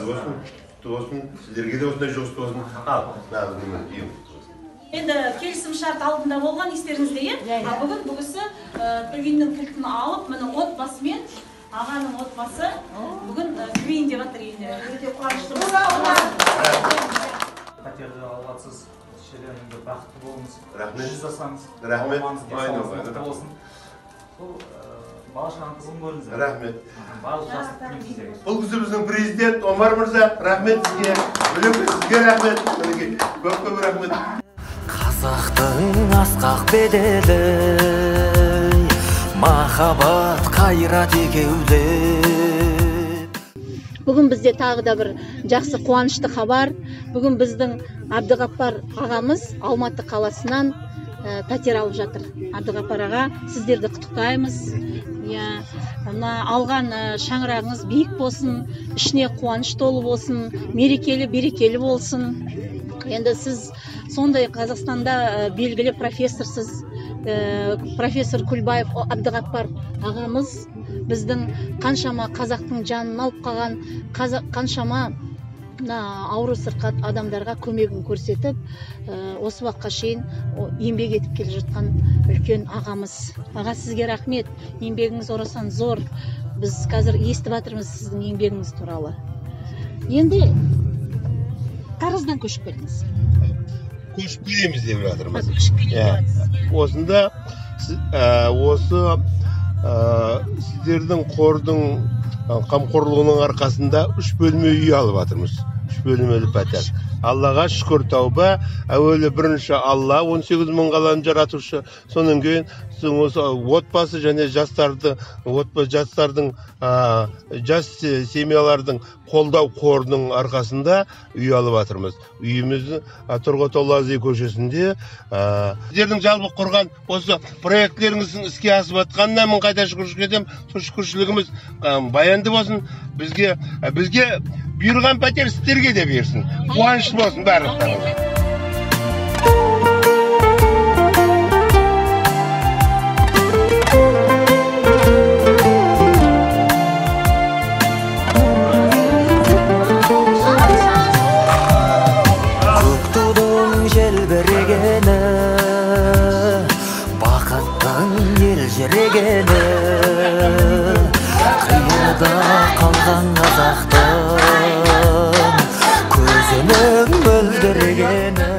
болсын, құтты болсын, сіздерге де осындай жұмыс болсын. Енді келісім шарт алдында болған естеріңізде, а бүгін бүгісі үйінің кілтін алып, міне отбасымен, ағаның отбасы бүгін кірейін деп жатыр үйіне. Өте қуаныштымыз. Пәтерді алғансыз, шелеріңді бақытты болыңыз. Рахмет. Жүз жасаңыз. Рахмет. Бұл бала-шағаның қызын көріңіз. Рахмет. Барлық жақсы тілеймін сіздерге. Бұл кісі біздің президент Омар мырза. Рахмет сізге. Сізге рахмет. Көп рахмет. Қазақтың асқақ беделі, махаббат қайрат екеулеп. Бүгін бізде тағы да бір жақсы қуанышты хабар. Бүгін біздің Әбдіғаппар ағамыз Алматы қаласынан пәтер алып жатыр. Әбдіғаппар аға, сіздерді құттықтаймыз. Алған шаңырағыңыз биік болсын, ішіне қуаныш толы болсын, мерекелі, берекелі болсын. Енді сіз сондай Қазақстанда белгілі профессорсыз, профессор Күлбаев Әбдіғаппар ағамыз біздің қаншама қазақтың жанын алып қалған, қаншама ауру сырқат адамдарға көмегін көрсетіп, осы уақытқа шейін еңбек етіп келе жатқан үлкен ағамыз. Аға, сізге рахмет. Еңбегіңіз орасан зор. Біз қазір естіп жатырмыз сіздің еңбегіңіз туралы. Енді Тараздан көшіп келдіңіз. Көшіп келеміз деп жатырмыз. Көшіп келеміз. Осында осы сіздердің қордың қамқорлығының арқасында 3 бөлме үй алып жатырмыз. 3 бөлмелі пәтер. Аллаға шүкір тауба. Әуелі бірінші Алла 18 мың қаланы жаратушы. Сонан кейін осы отбасы және жастардың жас семьялардың қолдау қорының арқасында үй алып жатырмыз. Үйіміздің Тұрғат Олазы көшесінде. Сіздердің жалпы құрған осы проектлеріңіздің іске асып жатқанына мың қайта шүкіршілік етемін. Сол шүкіршілігіміз баянды болсын. Бізге бұйырған пәтер сіздерге де берсін. Қуанышты болсын барлықтарыңыз. Жүрегені қиырда қалған қазақтың көзінің мөлдіргені.